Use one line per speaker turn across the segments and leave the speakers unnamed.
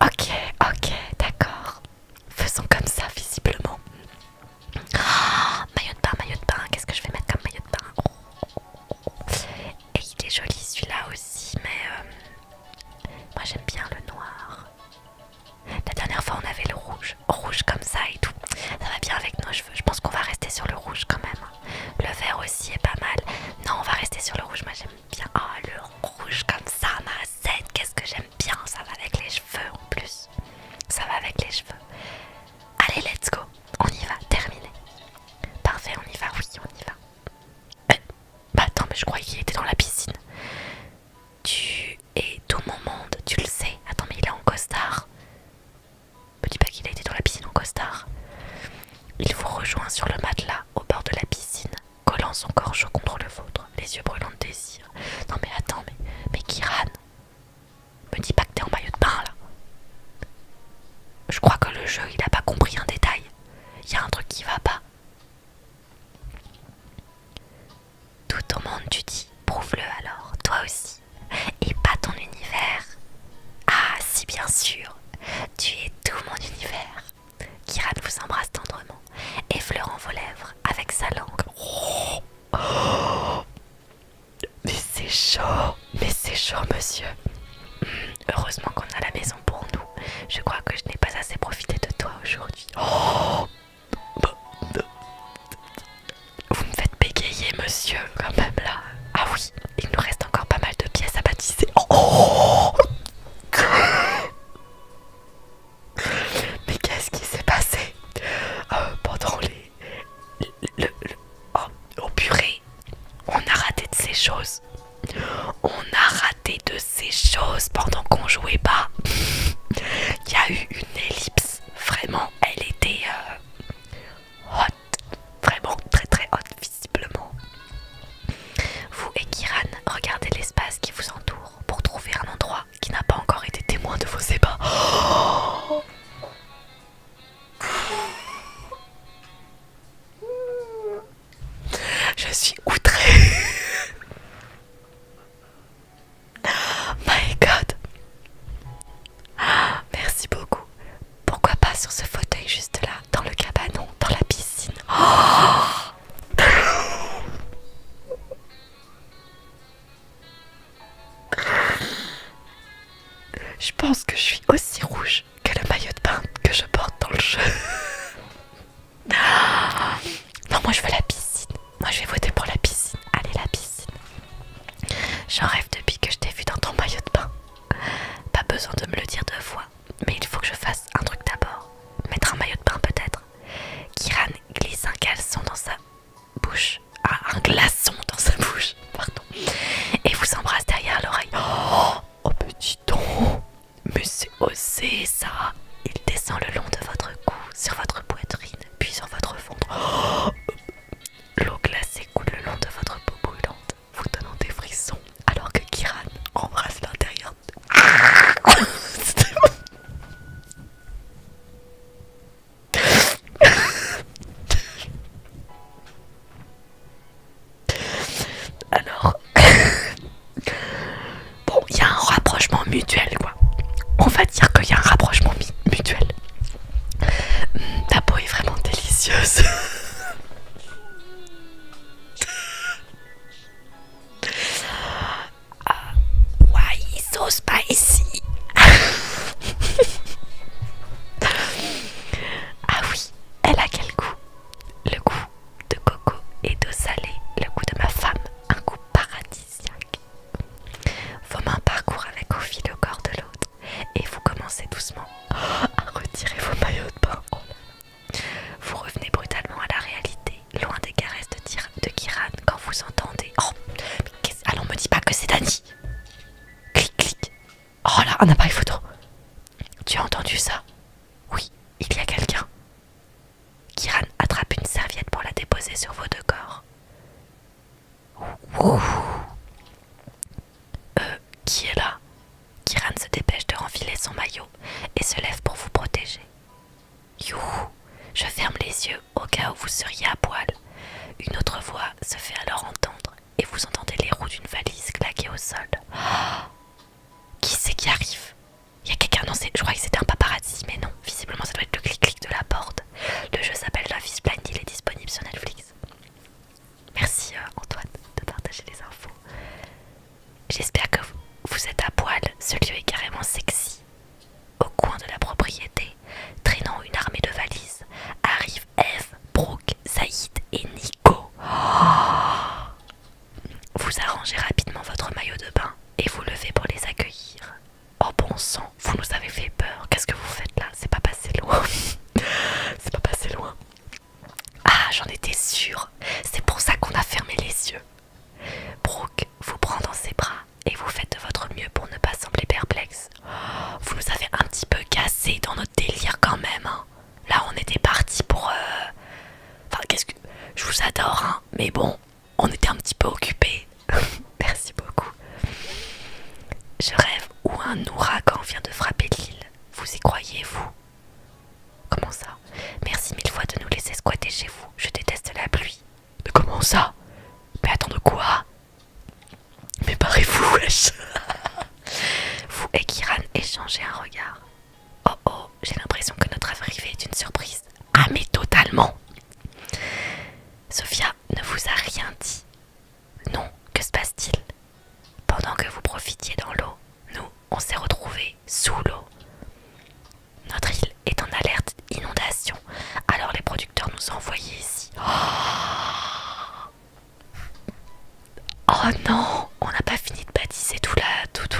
Ok, ok, d'accord. Faisons comme ça, visiblement. Oh, maillot de bain, qu'est-ce que je vais mettre comme maillot de bain? Et il est joli celui-là aussi, mais moi j'aime bien le noir. La dernière fois on avait le rouge, rouge comme ça et tout. Ça va bien avec nos cheveux, je pense qu'on va rester sur le rouge quand même. Le vert aussi est pas mal. Non, on va rester sur le rouge, moi j'aime bien. Oh, le rouge comme ça, ma scène, qu'est-ce que j'aime bien. Ça va avec les cheveux en plus. Ça va avec les cheveux. Allez, let's go. On y va, terminé. Parfait, on y va, oui, on y va. Bah attends, mais je croyais qu'il était dans la piscine. Tu es tout mon monde, tu le sais. Attends, mais il est en costard. Me dis pas qu'il a été dans la piscine en costard. Il vous rejoint sur le matelas au bord de la piscine, collant son corps chaud contre le vôtre, les yeux brûlants de désir. Non mais attends, mais Kiran, me dis pas que t'es en maillot de bain là. Je crois que le jeu il a pas compris un détail. Il y a un truc qui va pas. Tout au monde tu dis, prouve-le alors, toi aussi. Et pas ton univers. Ah si bien sûr, tu es tout mon univers. Kiran vous embrasse tendrement, effleurant vos lèvres avec sa langue. Oh, oh, mais c'est chaud monsieur. Heureusement qu'on a la maison pour nous. Je crois que je n'ai pas assez profité de toi aujourd'hui. Oh, vous me faites bégayer monsieur quand même là. Ah oui, il nous reste encore pas mal de pièces à baptiser. Oh, mais qu'est-ce qui s'est passé pendant oh, oh purée, on a raté de ces choses. On a raté de ces choses pendant qu'on jouait pas. Il y a eu une ellipse. Vraiment, elle était hot. Vraiment très très hot visiblement. Vous et Kiran, regardez l'espace qui vous entoure pour trouver un endroit qui n'a pas encore été témoin de vos ébats. Oh, je suis outrée. My God. Merci beaucoup. Pourquoi pas sur ce fauteuil juste là, dans le cabanon, dans la piscine. Oh, je pense que je suis aussi rouge que le maillot de bain que je porte dans le jeu. Non, moi je veux la piscine. Moi je vais voter pour la piscine. Allez, la piscine. J'en rêve depuis que je t'ai vu dans ton maillot de bain. Pas besoin de me le dire 2 fois, mais il faut que je fasse un truc d'abord. Mettre un maillot de bain peut-être. Kiran glisse un caleçon dans sa bouche. Ah, un glaçon dans sa bouche, pardon. Et vous embrasse derrière l'oreille. Oh petit don, mais c'est osé ça. Il descend le long de votre cou, sur votre poitrine, puis sur votre ventre. Oh, l'eau glacée coule le long de votre peau brûlante, vous donnant des frissons, alors que Kiran embrasse l'intérieur. Alors, bon, il y a un rapprochement mutuel, quoi. On va dire qu'il y a un rapprochement mutuel. Ta peau est vraiment délicieuse. Why so spicy? Ah oui, elle a quel goût? Le goût de coco et d'eau salée, le goût de ma femme, un goût paradisiaque. Vos mains parcourent avec Ophi le corps de l'autre et vous commencez doucement à retirer vos maillots de bain. Oh là. Vous revenez brutalement à la réalité, loin des caresses de Kiran quand vous entendez. Oh, alors me dis pas que c'est Dani. Clic, clic. Oh là, un appareil photo. Tu as entendu ça? Oui, il y a quelqu'un. Kiran attrape une serviette pour la déposer sur vos 2 corps. Ouh. Qui est là? Kiran se dépêche de renfiler son maillot et se lève pour vous protéger. Youhou! Je ferme les yeux au cas où vous seriez à poil. Une autre voix se fait alors entendre et vous entendez les roues d'une valise claquer au sol. Oh, qui c'est qui arrive? Il y a quelqu'un dans ses... Je crois que c'est vous y croyez, vous? Comment ça? Merci mille fois de nous laisser squatter chez vous. Je déteste la pluie. Mais comment ça? Mais attends, de quoi? Mais barrez-vous, wesh. Vous et Kiran échangez un regard. Oh oh, j'ai l'impression que notre arrivée est une surprise. Ah mais totalement. Sophia ne vous a rien dit. Non, que se passe-t-il? Pendant que vous profitiez dans l'eau, nous, on s'est retrouvés sous l'eau. Notre île est en alerte inondation, alors les producteurs nous ont envoyés ici. Oh non, on n'a pas fini de baptiser tout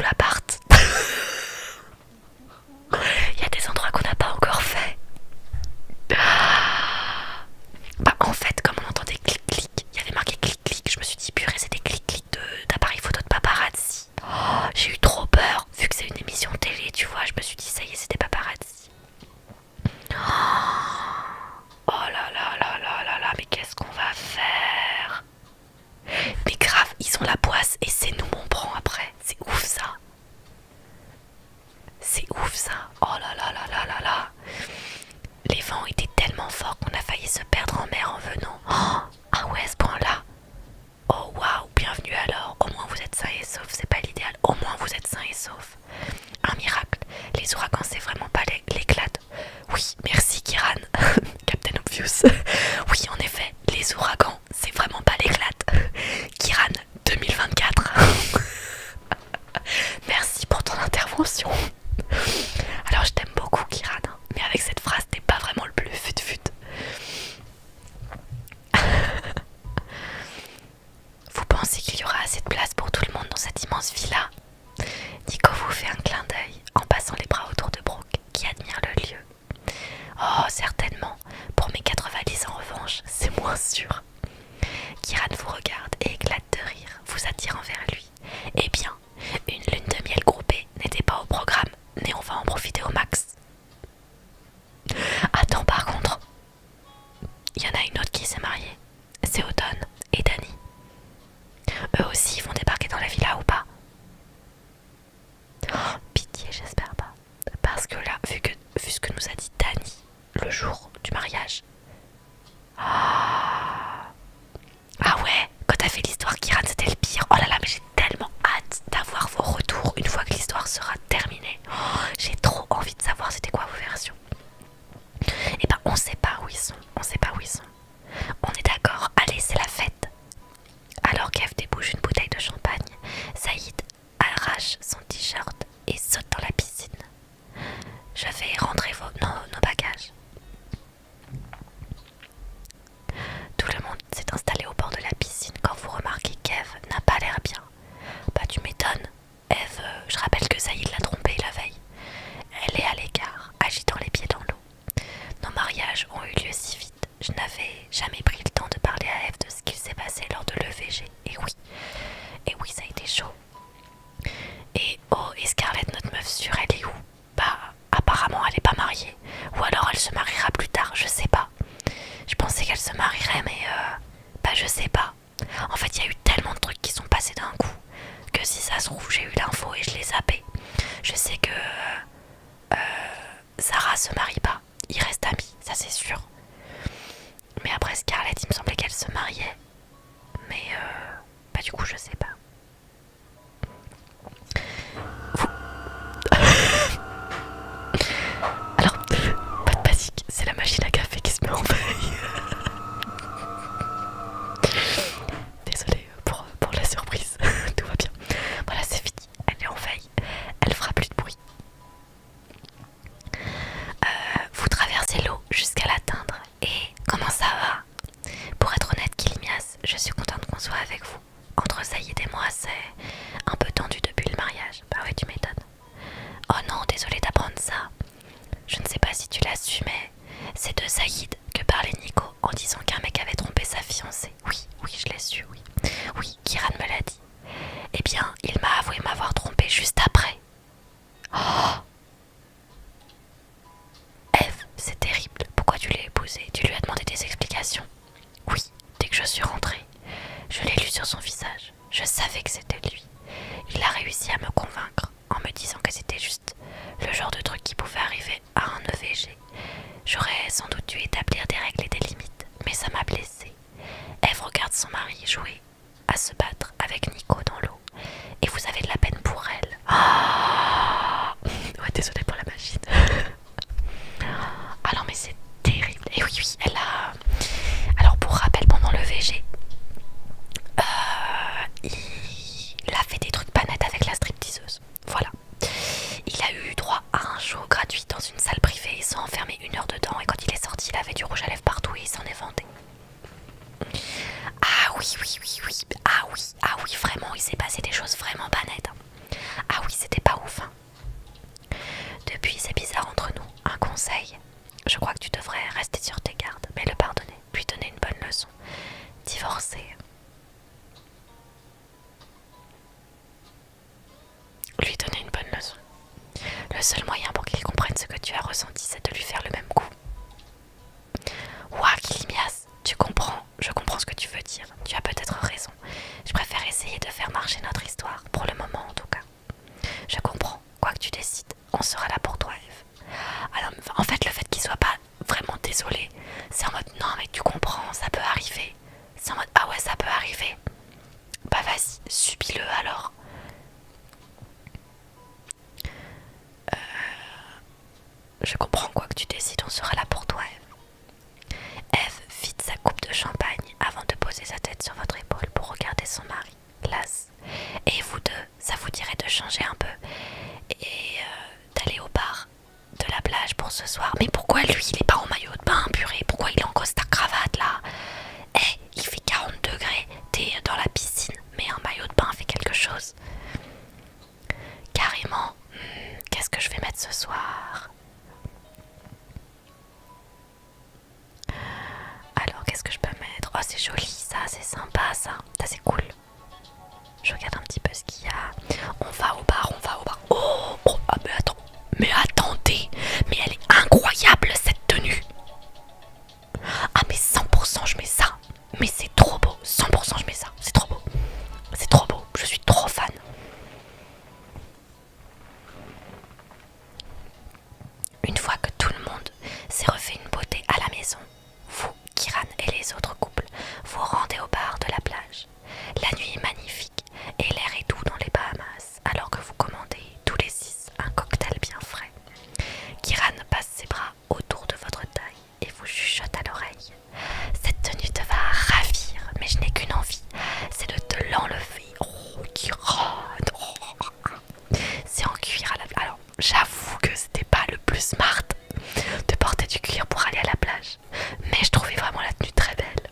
l'appart. Il y a des endroits qu'on n'a pas encore fait. Bah en fait, comme on entendait clic-clic, il y avait marqué clic-clic, je me suis dit purée, c'est des clic-clic d'appareils photo de paparazzi. Oh, j'ai eu trop peur, vu que c'est une émission télé, tu vois, je me suis dit ça y est, c'est des paparazzi. Oh là là là là là là, mais qu'est-ce qu'on va faire? Mais grave, ils ont la poisse et c'est nous on prend après. C'est ouf ça. C'est ouf ça. Oh là là là là là là. Les vents étaient tellement forts qu'on a failli se perdre en mer en venant. Oh, ah ouais, à ce point-là. Oh waouh, bienvenue alors. Au moins vous êtes sains et saufs, c'est pas l'idéal. Au moins vous êtes sains et saufs. Un miracle. Les ouragans, c'est vraiment pas l'éclate. Oui, merci Kiran. Captain Obvious. Oui, en effet, les ouragans, c'est vraiment pas l'éclate. Kiran 2024. Merci pour ton intervention. Alors je t'aime beaucoup Kiran, mais avec cette phrase t'es pas vraiment le plus fut-fut. Vous pensez qu'il y aura assez de place pour tout le monde dans cette immense villa? Nico vous fait un clin d'œil en passant les bras autour de Brooke qui admire le lieu. Oh certainement, pour mes 4 valises en revanche, c'est moins sûr. Kiran vous regarde et éclate de rire, vous attirant vers lui. Eh bien, une lune de miel groupée n'était pas au programme, mais on va en profiter au max. Attends, par contre, il y en a une autre qui s'est mariée. C'est Automne et Dani. Eux aussi vont débarquer dans la villa ou pas? Oh, pitié, j'espère pas. Parce que là, vu ce que nous a dit Dani le jour du mariage. Ah ouais, quand t'as fait l'histoire Kiran, c'était le pire. Oh là là, mais j'ai tellement hâte d'avoir vos retours une fois que l'histoire sera terminée. Oh, j'ai trop envie de savoir c'était quoi vos versions. Eh ben on sait pas où ils sont, on sait pas où ils sont. On est d'accord, allez c'est la fête. Alors Kev débouche une bouteille de champagne, Saïd arrache son t-shirt et saute dans la piscine. Je vais rentrer nos bagages. Tout le monde s'est installé au bord de la piscine quand vous remarquez qu'Eve n'a pas l'air bien. Bah tu m'étonnes. Eve, je rappelle que Saïd l'a trompée la veille. Elle est à l'écart, agitant les pieds dans l'eau. Nos mariages ont eu lieu si vite, je n'avais jamais pris le temps de parler à Eve de ce qu'il s'est passé lors de l'EVG. Et oui, ça a été chaud. Et Scarlett, notre meuf sûre, elle est où? Bah, apparemment elle est pas mariée. Ou alors elle se mariera plus tard, je sais pas. Je pensais qu'elle se marierait, mais bah je sais pas. En fait, il y a eu tellement de trucs qui sont passés d'un coup que si ça se trouve, j'ai eu l'info et je l'ai zappé. Je sais que Sarah se marie pas. Ils restent amis, ça c'est sûr. Mais après Scarlett, il me semblait qu'elle se mariait. Mais bah du coup, je sais pas. Vous... Alors, pas de panique, c'est la machine à café qui se met en veille. Désolée pour la surprise, tout va bien. Voilà, c'est fini, elle est en veille, elle fera plus de bruit. Vous traversez l'eau jusqu'à l'atteindre et comment ça va? Pour être honnête, Kilimias, je suis contente qu'on soit avec vous. Entre Saïd et moi, c'est un peu tendu depuis le mariage. Bah oui, tu m'étonnes. Oh non, désolée d'apprendre ça. Je ne sais pas si tu l'as su, mais c'est de Saïd que parlait Nico en disant qu'un mec avait trompé sa fiancée. Oui, je l'ai su, oui. Oui, Kiran me l'a dit. Eh bien, il m'a avoué m'avoir trompé juste après. Oh Eve, c'est terrible. Pourquoi tu l'as épousé? Tu lui as demandé des explications? Oui, dès que je suis rentrée. Je l'ai lu sur son visage. Je savais que c'était lui. Il a réussi à me convaincre en me disant que c'était juste le genre de truc qui pouvait arriver c'est terrible. Et oui, oui, elle a... Alors pour rappel, pendant le VG, il a fait des trucs pas nets avec la stripteaseuse. Voilà. Il a eu droit à un show gratuit dans une salle privée. Ils sont enfermés 1 heure dedans et quand il est sorti, il avait du rouge à lèvres partout et il s'en est vanté. Ah oui, oui, oui, oui. Ah oui, vraiment, il s'est passé des choses vraiment pas nettes. Ah oui, c'était pas ouf. Hein. Depuis, c'est bizarre entre nous. Un conseil. Je crois que tu devrais rester sur tes gardes, mais le pardonner, lui donner une bonne leçon. Divorcer. Lui donner une bonne leçon. Le seul moyen pour qu'il comprenne ce que tu as ressenti, c'est de lui faire le même coup. Ouah, Kilimias, je comprends ce que tu veux dire. Tu as peut-être raison. Je préfère essayer de faire marcher notre histoire, pour le moment en tout cas. Je comprends, quoi que tu décides, on sera là pour toi, Eve. Alors, en fait, le fait qu'il soit pas vraiment désolé, c'est en mode non, mais tu comprends, ça peut arriver. C'est en mode ah ouais, ça peut arriver. Bah vas-y, subis-le alors. Je comprends, quoi que tu décides, on sera là pour toi, Eve. Eve vide sa coupe de champagne avant de poser sa tête sur votre épaule pour regarder son mari, las. Et vous deux, ça vous dirait de changer un peu et d'aller au bar de la plage pour ce soir. Mais pourquoi lui, il est pas en maillot de bain, purée? Pourquoi il est en costard cravate là? Eh, il fait 40 degrés, t'es dans la piscine, mais un maillot de bain fait quelque chose. Carrément, qu'est-ce que je vais mettre ce soir? Alors, qu'est-ce que je peux mettre? Oh, c'est joli ça, c'est sympa ça. Ça, c'est cool. Je regarde un petit peu ce qu'il y a. On va au bar, on va au bar. Oh, oh ah, mais attends. Mais attendez. Mais elle est incroyable cette tenue. Ah, mais 100% je mets ça. Mais c'est trop beau. 100% je mets ça. C'est trop beau. C'est trop beau. Je suis trop fan. Une fois que tout le monde s'est refait une beauté à la maison, vous, Kiran et les autres couples, vous rendez au bar de la plage. La nuit est magnifique et l'air est doux dans les Bahamas, alors que vous commandez tous les 6 un cocktail bien frais. Kiran passe ses bras autour de votre taille et vous chuchote à l'oreille. Cette tenue te va ravir, mais je n'ai qu'une envie, c'est de te l'enlever. Oh, Kiran, oh. C'est en cuir à la plage. Alors, j'avoue que c'était pas le plus smart de porter du cuir pour aller à la plage, mais je trouvais vraiment la tenue très belle.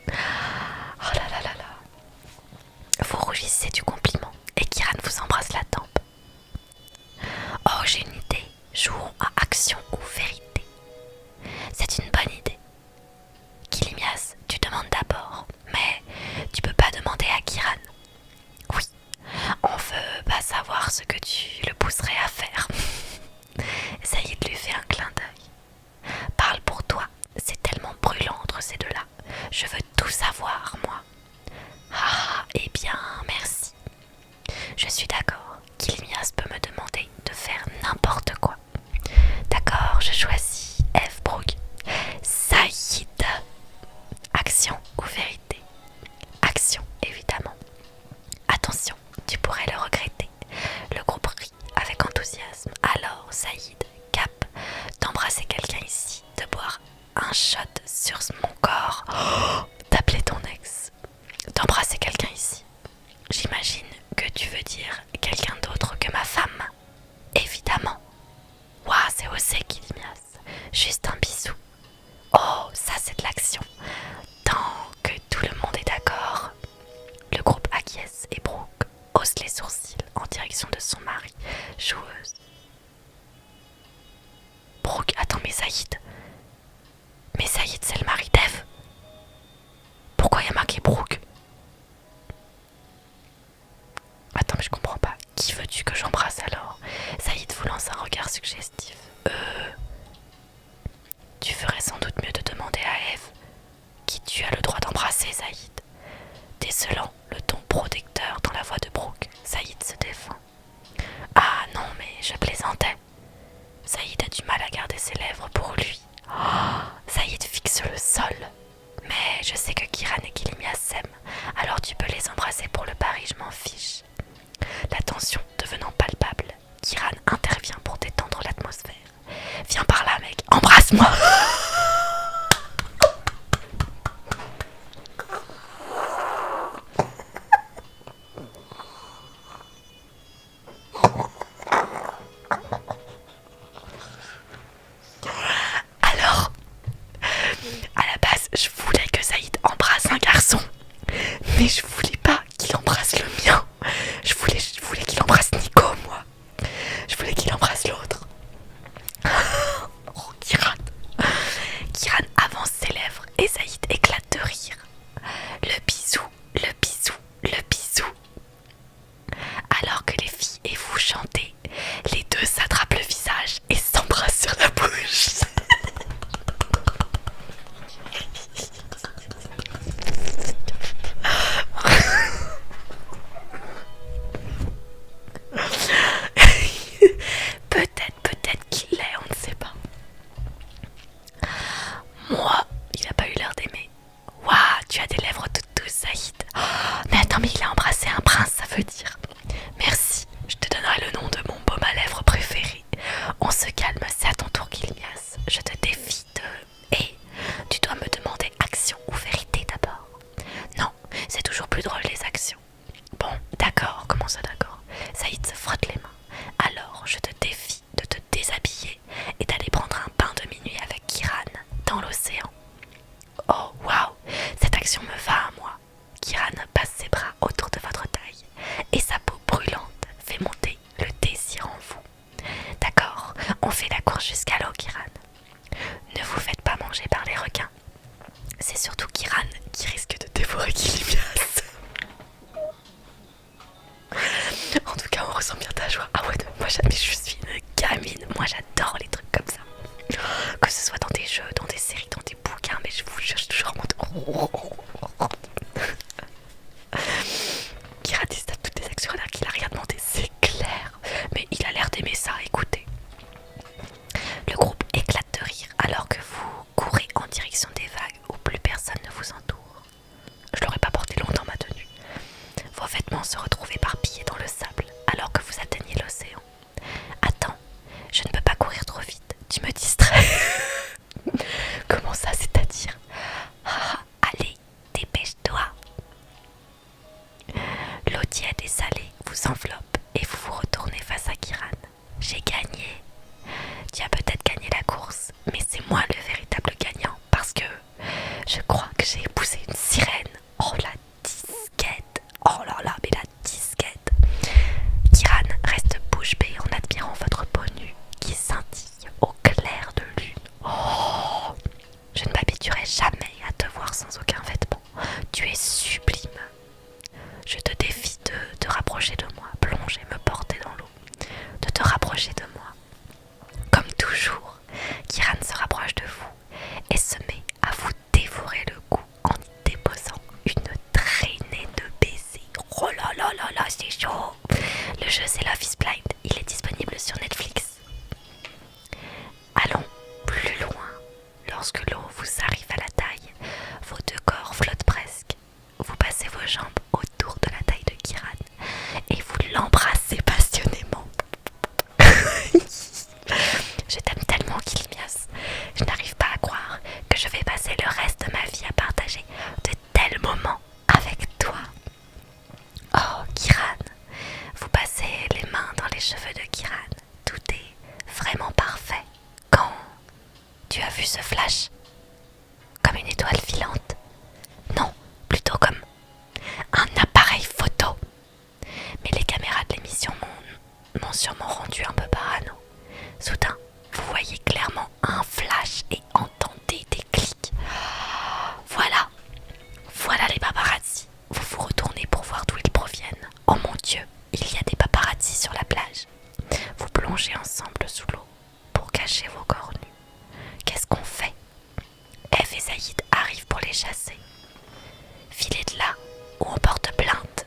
Oh là là là là. Vous rougissez du compliment et Kiran vous embrasse la tempe. Oh, j'ai une idée. Jouons à action ou vérité. C'est une bonne idée. Kilimias, tu demandes d'abord, mais tu peux pas demander à Kiran. Oui, on veut pas savoir ce que tu le pousserais à faire. Saïd lui fait un clin d'œil. Parle pour toi, c'est tellement brûlant entre ces deux-là. Je veux tout savoir, moi. Ah, eh bien, merci. Je suis d'accord. Kilimias peut me demander de faire n'importe quoi. D'accord, je choisis Eve Brooke. Saïd. Action ou vérité? Action, évidemment. Attention, tu pourrais le regretter. Le groupe rit avec enthousiasme. Alors, Saïd, cap, d'embrasser quelqu'un ici, de boire un shot sur mon corps, d'appeler ton ex, d'embrasser quelqu'un ici. J'imagine que tu veux dire quelqu'un d'autre que ma femme. Évidemment. Ouah, c'est osé, Kilimias. Juste un bisou. Oh, ça c'est de l'action. Tant que tout le monde est d'accord, le groupe acquiesce et Brooke hausse les sourcils en direction de son mari, joueuse. Brooke, attends, mais Saïd. Mais Saïd, c'est le mari d'Eve. Pourquoi il y a marqué Brooke? Attends, mais je comprends pas. Qui veux-tu que j'embrasse alors? Saïd vous lance un regard suggestif. Tu ferais sans doute mieux de demander à Eve qui tu as le droit d'embrasser, Saïd. Décelant le ton protecteur dans la voix de Brooke, Saïd se défend. Ah non, mais je plaisantais. Saïd a du mal à garder ses lèvres pour lui. Oh, Saïd fixe le sol. Mais je sais que Kiran et Kilimias s'aiment, alors tu peux les embrasser pour le pari, je m'en fiche. La tension devenant palpable, Kiran intervient pour détendre l'atmosphère. Viens par là, embrasse-moi. Alors, à la base, je voulais que Saïd embrasse un garçon, mais je voulais pas qu'il embrasse le mien. Je voulais qu'il embrasse Nico, moi. Je voulais qu'il embrasse l'autre. Oh, Kiran. Kiran avance ses lèvres et Saïd éclate de rire. Le bisou, le bisou, le bisou. Alors que les filles et vous chantez, les deux s'attrapent le visage et s'embrassent sur la bouche. Peut-être qu'il l'est, on ne sait pas. Moi, il a pas eu l'air d'aimer. Waouh, tu as des lèvres toutes douces, Saïd. Oh, mais attends, mais il a embrassé un prince, ça veut dire. Merci, je te donnerai le nom de mon baume à lèvres préféré. On se calme, c'est à ton tour, Kilmias. Je te défie de... Et tu dois me demander action ou vérité d'abord. Non, c'est toujours plus drôle les actions. Bon, d'accord, comment ça d'accord? Saïd se frotte les mains. Alors, je te défie de te déshabiller et d'aller prendre un bain de minuit avec Kiran dans l'océan. Oh, waouh, cette action me va à moi. Kiran passe ses bras autour de votre taille et sa peau brûlante fait monter le désir en vous. D'accord, on fait la course jusqu'à l'eau, Kiran. Ne vous faites pas manger par les requins. C'est surtout Kiran qui risque de dévorer Kilmias. En tout cas, on ressent bien ta joie. Ah ouais, moi je suis une gamine. Moi j'adore les trucs comme ça. Que ce soit dans des jeux, dans des séries, dans des bouquins, mais je vous jure, je suis toujours en mode... Kira tape toutes les actions alors qu'il a rien demandé, c'est clair. Mais il a l'air d'aimer ça, écoutez. Le groupe éclate de rire alors que vous courez en direction des vagues où plus personne ne vous entoure. Je l'aurais pas porté longtemps ma tenue. Vos vêtements se retrouvent éparpillés dans le sable alors que vous atteignez l'océan. Attends, je ne peux pas courir trop vite, tu me distrais. Comment ça, c'est-à-dire? Ah, allez, dépêche-toi. L'eau tiède et salée vous enveloppe et vous vous retournez face à Kiran. J'ai gagné. Tu as peut-être gagné la course, mais c'est moi le véritable gagnant parce que je crois que j'ai épousé une sirène. Oh la disquette. Oh là là, mais la disquette. Kiran reste bouche bée en admirant votre peau nue qui scintille au clair de lune. Oh, je ne m'habituerai jamais à te voir sans aucun vêtement. Tu es sublime. Je te défie de te rapprocher de moi, plonger, me porter dans l'eau, de te rapprocher de moi. Comme toujours, Kiran se rapproche de vous et se met à vous dévorer le cou en y déposant une traînée de baisers. Oh là là là là, c'est chaud. Le jeu c'est Love is Blind, il est disponible sur Netflix. Allons plus loin. Lorsque l'eau vous arrive à la taille, vos deux corps flottent presque. Vous passez vos jambes autour de la taille de Kiran et vous l'embrassez passionnément. Je t'aime tellement, Kilmias. Je n'arrive pas à croire que je vais passer le reste de ma vie à partager de tels moments avec toi. Oh, Kiran, vous passez les mains dans les cheveux de Kiran. Tout est vraiment parfait. Quand tu as vu ce flash, comme une étoile filante, non, plutôt comme un appareil photo. Mais les caméras de l'émission m'ont sûrement rendu un peu parano. Soudain, vous voyez clairement un flash et entendez des clics. Voilà les paparazzi. Vous vous retournez pour voir d'où ils proviennent. Oh mon Dieu, il y a des paparazzi sur la plage. Vous plongez ensemble sous l'eau pour cacher vos corps nus. Qu'est-ce qu'on fait? Eve et Saïd arrivent pour les chasser. Filez de là ou on porte plainte.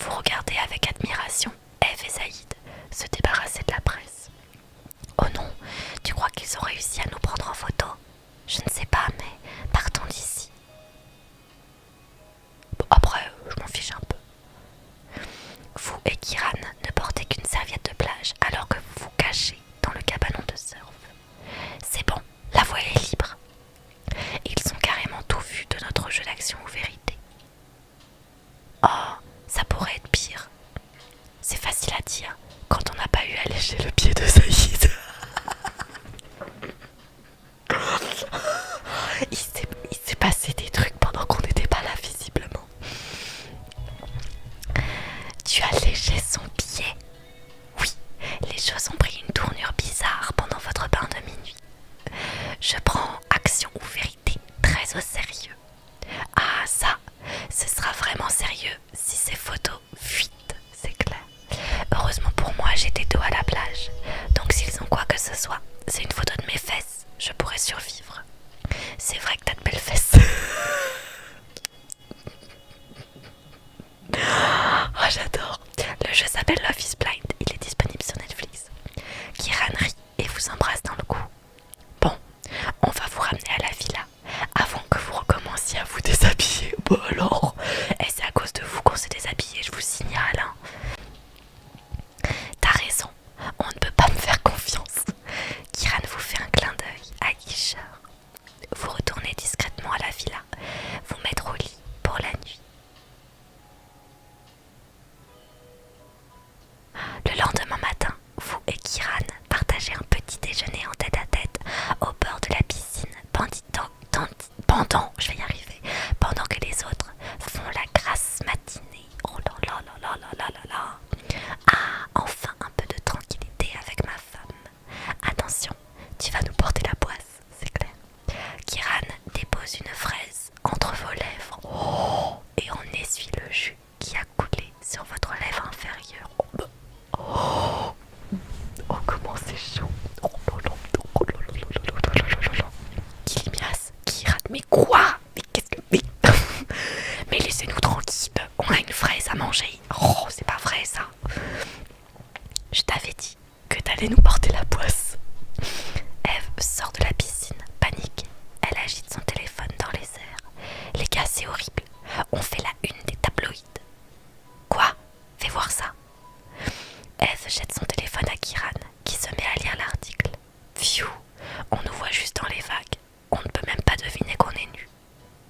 Vous regardez avec admiration Eve et Saïd se débarrasser de la presse. Oh non, tu crois qu'ils ont réussi à nous prendre en photo? Je ne sais pas, mais partons d'ici. Bon, après, je m'en fiche un peu. Vous et Kiran ne portez qu'une serviette de plage alors que vous vous cachez dans le cabanon de surf. C'est bon, Je prends action ou vérité très au sérieux. Ah ça, ce sera vraiment sérieux si ces photos fuitent, c'est clair. Heureusement pour moi, j'étais dos à la plage. Donc s'ils ont quoi que ce soit, c'est une photo de mes fesses, je pourrais survivre. C'est vrai que t'as de belles fesses. Oh, j'adore. Le jeu s'appelle Love is Blind, il est disponible sur Netflix. Kiran rit et vous embrasse dans le cou. Bon, on va vous ramener à la villa avant que vous recommenciez à vous déshabiller. Bah alors, et c'est à cause de vous qu'on s'est déshabillé, je vous signale. Hein. T'as raison, on ne peut pas me faire confiance. Kiran vous fait un clin d'œil aguicheur. Vous retournez discrètement à la villa, vous mettre au lit pour la nuit. Le lendemain matin, vous et Kiran partagez un petit déjeuner en tête-à-tête au bord de la piscine pendant que les autres font la grasse matinée. Oh là là là là là là là là. Ah, enfin un peu de tranquillité avec ma femme. Attention, tu vas nous porter la poisse, c'est clair. Kiran dépose une fraise entre vos lèvres et on essuie le jus qui a coulé sur votre lèvre inférieure. Oh, comment c'est chaud. Kilimias, Kiran, mais quoi? Mais qu'est-ce que... Mais laissez-nous tranquille, on a une fraise à manger. Oh, c'est pas vrai ça. Je t'avais dit que t'allais nous porter la poisse. Eve sort de la piscine, panique. Elle agite son téléphone dans les airs. Les gars, c'est horrible. On fait la une des tabloïds. Quoi? Fais voir ça. Eve jette son téléphone à Kiran, qui se met à lire l'article. Pfiou, on nous voit juste dans les vagues. On ne peut même pas deviner qu'on est nus.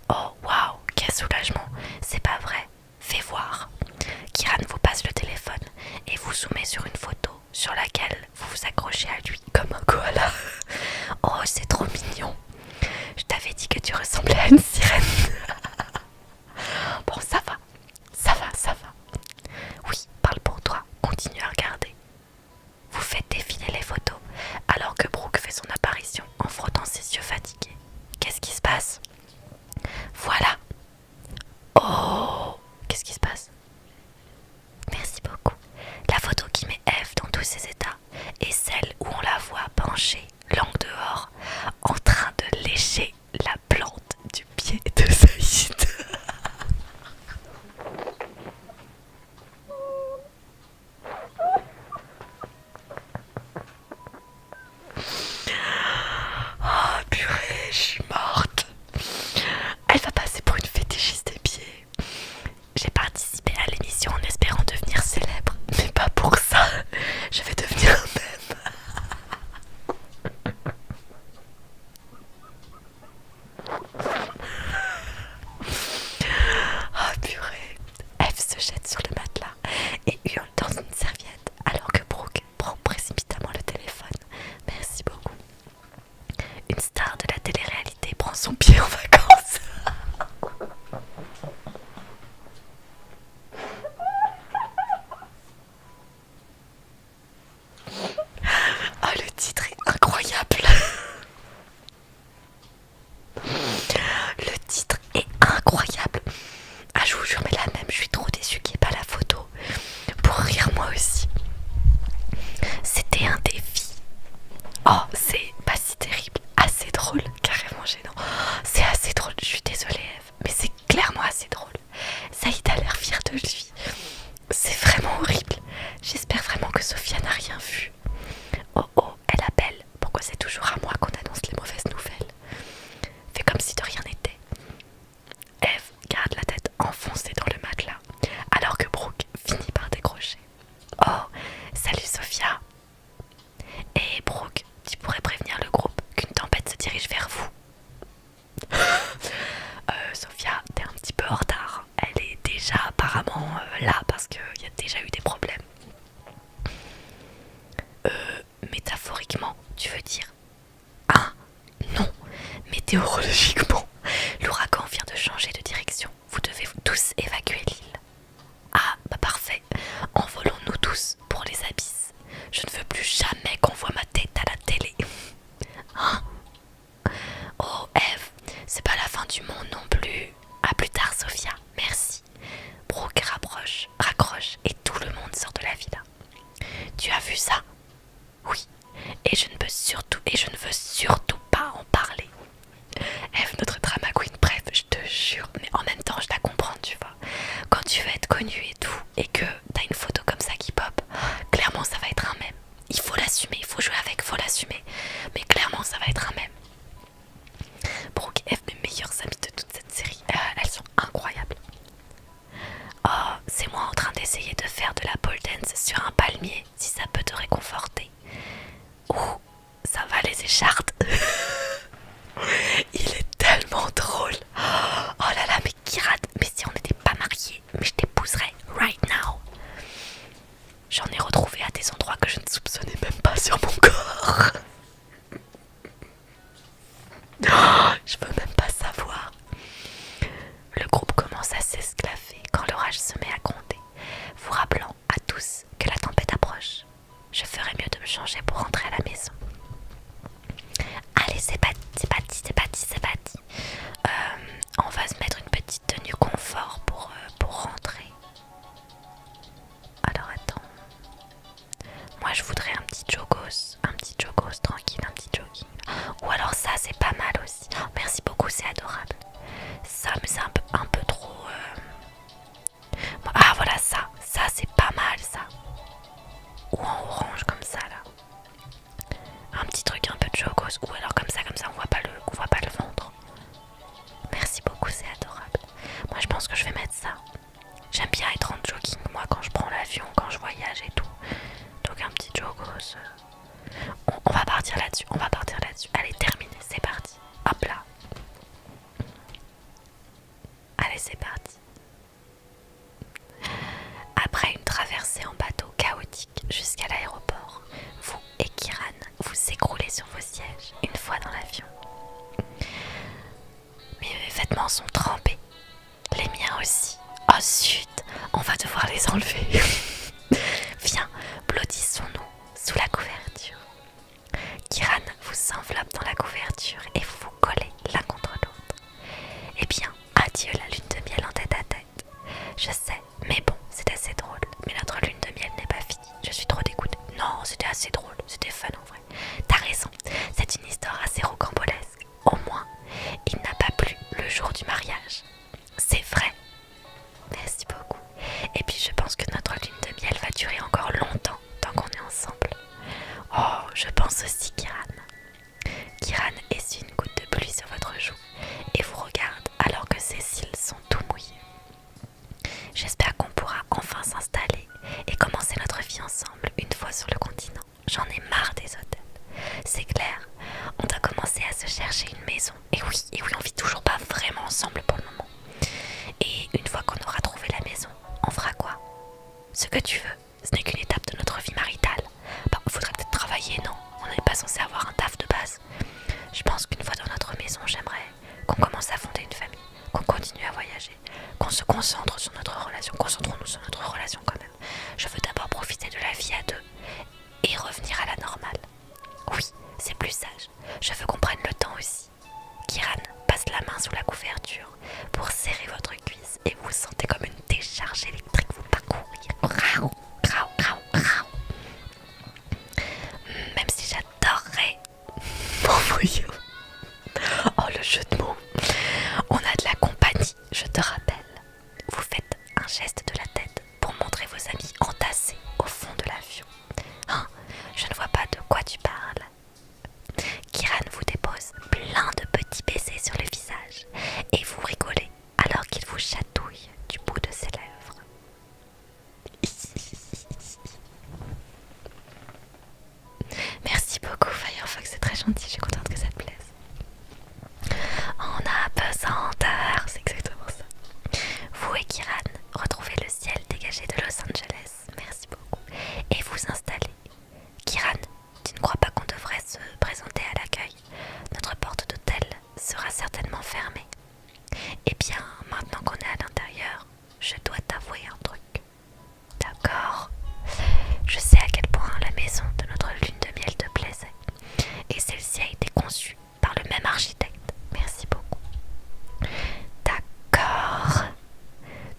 Oh, waouh, quel soulagement. C'est pas vrai. Fais voir. Kiran vous passe le téléphone et vous soumet sur une photo sur laquelle vous vous accrochez à lui comme un koala. Oh, c'est trop mignon. Je t'avais dit que tu ressemblais à une sirène. Bon, ça va. Ça va, ça va. Oui, parle pour toi. Continue à regarder. Vous faites défiler les photos alors que Brooke fait son apparition en frottant ses yeux fatigués. Qu'est-ce qui se passe? Voilà. Oh, qu'est-ce qui se passe? Merci beaucoup. La photo qui met Eve dans tous ses états est celle où on la voit penchée, langue dehors, en train de lécher la plante du pied de Saïd. Oh purée, je suis morte. Elle va passer pour une fétichiste des pieds. J'ai participé à l'émission en espérant devenir célèbre, mais pas pour ça. Je vais devenir un mème. Oh purée. Eve se jette sur le matelas et hurle dans une serviette alors que Brooke prend précipitamment le téléphone. Merci beaucoup. Une star de la télé-réalité prend son pied en vacances. Oh, le titre est incroyable. Le titre est incroyable. Ah, je vous jure, mais là même, je suis trop déçue qu'il n'y ait pas la photo pour rire moi aussi. C'était un défi. Oh, c'est pas si terrible, assez drôle, carrément gênant. C'est assez drôle, je suis désolée Eve, mais c'est clairement assez drôle. Saïd a l'air fier de lui. C'est vraiment horrible. J'espère vraiment que Sophia n'a rien vu. Oh oh, elle appelle. Pourquoi c'est toujours à moi qu'on annonce les mauvaises nouvelles? Fais comme si de rien n'était. Eve garde la tête enfoncée dans le matelas, alors que Brooke finit par décrocher. Oh, salut Sophia. Et Brooke, tu pourrais prévenir le groupe qu'une tempête se dirige vers vous. Sophia, t'es un petit peu en retard. Elle est déjà apparemment là parce qu'il y a déjà eu des problèmes. Métaphoriquement, tu veux dire? Ah, non, météorologiquement. L'ouragan vient de changer de direction. Vous devez tous évacuer l'île. Ah, bah parfait. Envolons-nous tous pour les abysses. Je ne veux plus jamais qu'on voit ma tête à la télé. Hein? Et je ne veux surtout pas en parler. Eve, notre drama queen, bref, je te jure, mais en même temps, je la comprends, tu vois. Quand tu veux être connue et tout, et que t'as une photo comme ça qui pop, clairement, ça va être un mème. Il faut l'assumer, il faut jouer avec, il faut l'assumer. Mais clairement, ça va être un mème. Brooke et Eve, mes meilleures amies de toute cette série, elles sont incroyables. Oh, c'est moi en train d'essayer de faire de la pole dance sur un palmier, si ça peut te réconforter. Ouh, ça va les échardes. Il est tellement drôle. Oh là là, mais Kiran, mais si on n'était pas mariés, mais je t'épouserais right now. J'en ai retrouvé à des endroits que je ne soupçonnais même pas sur mon corps. Oh, je veux même pas savoir. Le groupe commence à s'esclaffer quand l'orage se met à gronder, vous rappelant à tous que la tempête approche. Je ferais mieux de me changer pour rentrer à la maison. Allez, c'est parti, c'est parti, c'est parti, c'est parti. On va se mettre une petite tenue confort pour rentrer. Alors attends. Moi je voudrais un petit jogos tranquille, un petit jogging. Ou alors ça c'est pas mal aussi. Oh, merci beaucoup, c'est adorable. Ça mais c'est un peu trop... Ah voilà ça c'est pas mal ça. Ou en orange comme ça là. Un petit truc un peu de jogos. Ou alors comme ça on voit pas le ventre. Merci beaucoup, c'est adorable. Moi je pense que je vais mettre ça. J'aime bien être en jogging moi quand je prends l'avion, quand je voyage et tout. Donc un petit jogos. On va partir là-dessus, on va partir là-dessus. Allez, terminé, c'est parti. Hop là. Allez, c'est parti. Après une traversée en bateau chaotique jusqu'à l'aéroport, vous et Kiran vous écroulez sur vos sièges une fois dans l'avion. Mes vêtements sont trempés, les miens aussi. Oh zut, on va devoir les enlever. Viens, blottissons-nous sous la couverture. Kiran vous enveloppe dans la couverture et vous vous collez l'un contre l'autre. Eh bien, adieu la lune de miel en tête à tête. Je sais, mais bon, c'est assez drôle. Mais notre lune de miel n'est pas finie. Je suis trop dégoûtée. Non, c'était assez drôle, c'était fun en vrai. T'as raison, c'est une histoire assez rocambolesque. Au moins, il n'a pas plu le jour du mariage. C'est vrai. Merci beaucoup. Et puis je pense que notre lune de miel va durer encore longtemps tant qu'on est ensemble. Oh, je pense aussi Kiran. Kiran essuie une goutte de pluie sur votre joue et vous regarde alors que ses cils sont tout mouillés. J'espère qu'on pourra enfin s'installer et commencer notre vie ensemble une fois sur le continent. J'en ai marre des hôtels. C'est clair, on doit commencer à se chercher une maison. Et oui, on vit toujours pas vraiment ensemble pour le moment. Et une fois qu'on aura trouvé la maison, on fera quoi? Ce que tu veux, ce n'est qu'une étape de notre vie maritale. Bah, faudrait peut-être travailler, non? On n'est pas censé avoir un taf de base. Je pense qu'une fois dans notre maison, j'aimerais qu'on commence à fonder une famille, qu'on continue à voyager, qu'on se concentre sur notre relation. Concentrons-nous sur notre relation quand même. Je veux d'abord profiter de la vie à deux et revenir à la normale. Oui, c'est plus sage. Je veux qu'on prenne le temps aussi. Kiran passe la main sous la couverture pour serrer votre cuisse et vous sentez comme une décharge électrique vous parcourir. Rao, rao, rao, rao. Même si j'adorerais mon voyou. Oh, le jeu de mots. On a de la compagnie, je te rappelle. Vous faites un geste de la tête pour montrer vos amis entassés au fond de l'avion. Hein, je ne vois pas de quoi tu parles. Kiran vous dépose plein de petits baisers sur le visage et vous rigolez alors qu'il vous chatouille du bout de ses lèvres. Merci beaucoup Firefox, c'est très gentil, je suis contente que ça te plaise. On a besoin d'heures, c'est exactement ça. Vous et Kiran retrouvez le ciel dégagé de Los Angeles, merci beaucoup, et vous installez. Kiran, tu ne crois pas qu'on devrait se présenter à l'accueil? Notre porte d'hôtel sera certainement fermée. Eh bien, maintenant qu'on est à l'intérieur, je dois t'avouer un truc. D'accord? Je sais à quel point la maison de notre lune de miel te plaisait. Et celle-ci a été conçue par le même architecte. Merci beaucoup. D'accord.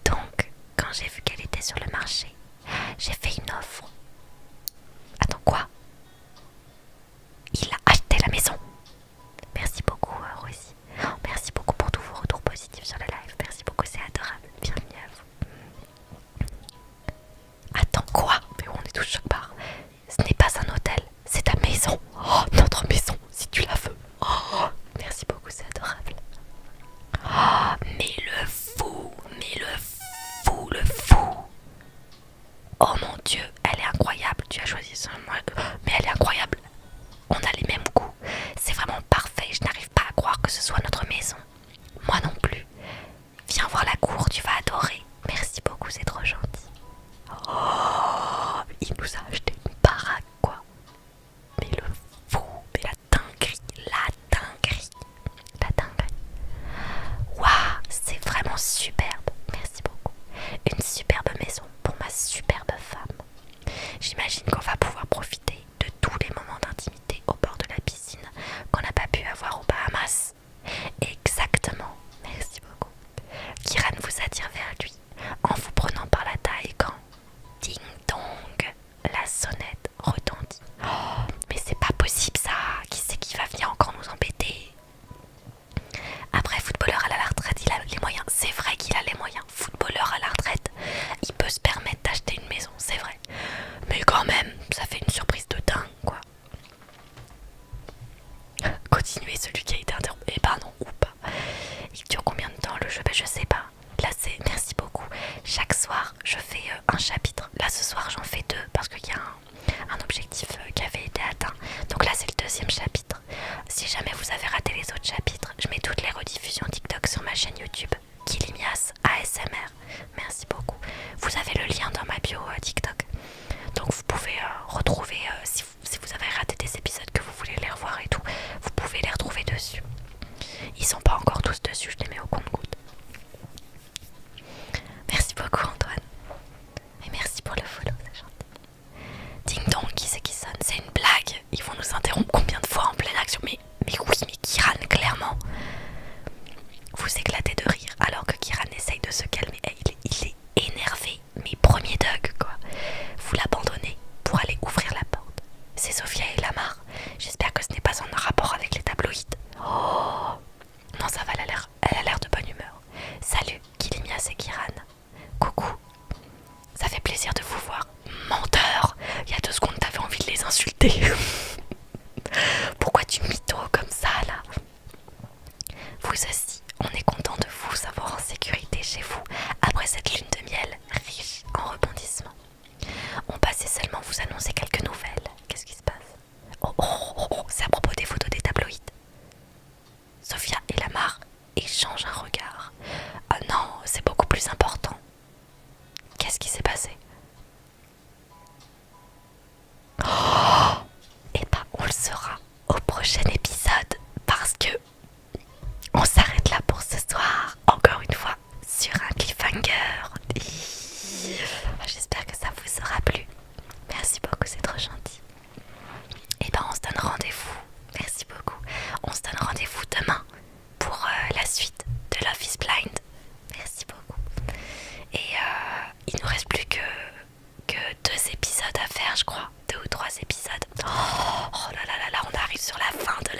Donc, quand j'ai vu qu'elle était sur le marché, j'ai fait une offre. Attends, quoi? continuer celui qui a été interrompu. Eh ben non, ou pas. Il dure combien de temps le jeu? Ben je sais pas. Là c'est, merci beaucoup. Chaque soir je fais un chapitre. Là ce soir j'en fais deux parce qu'il y a un objectif qui avait été atteint. Donc là c'est le deuxième chapitre. Si jamais vous avez raté les autres chapitres, je mets toutes les rediffusions TikTok sur ma chaîne YouTube Kilimias ASMR. Merci beaucoup. Vous avez le lien dans ma bio TikTok. Donc vous pouvez retrouver, si vous avez raté des épisodes que vous voulez les revoir et tout, vous pouvez les retrouver dessus. Ils sont pas encore tous dessus, je les mets au compte-gouttes. Merci beaucoup Antoine. Et merci pour le follow, c'est gentil. Ding dong, qui c'est qui sonne? C'est une blague. Ils vont nous interrompre combien de fois en pleine action? Mais oui, mais Kiran, clairement. Vous éclatez de rire alors que Kiran essaye de se calmer. Il est énervé, mais premier Doug quoi. Vous l'abandonnez pour aller ouvrir la porte. C'est Sophia et Lamar. J'espère que ce n'est pas en rapport avec les tabloïds. Oh non, ça va, elle a l'air de bonne humeur. Salut, Kilimias et Kiran. Coucou. Ça fait plaisir de vous voir. Menteur. Il y a 2 secondes, t'avais envie de les insulter. Pourquoi tu mytho comme ça, là? Vous aussi, on est content de vous savoir en sécurité chez vous après cette lune de miel riche en rebondissements. On passait seulement vous annoncer quelques nouvelles. Qu'est-ce qui se passe? Oh, c'est à propos des photos des tabloïds. Sophia et Lamar échangent un regard. Ah non, c'est beaucoup plus important. Qu'est-ce qui s'est passé? Oh, et bah on le saura au prochain épisode parce que on s'arrête là pour ce soir. Encore une fois sur un cliffhanger. J'espère que ça vous aura plu. Merci beaucoup, c'est trop gentil. Et ben on se donne rendez-vous. Merci beaucoup. On se donne rendez-vous demain pour la suite de Love is Blind. Merci beaucoup. Et il nous reste plus que 2 épisodes à faire, je crois. 2 ou 3 épisodes. Oh là là là là, on arrive sur la fin de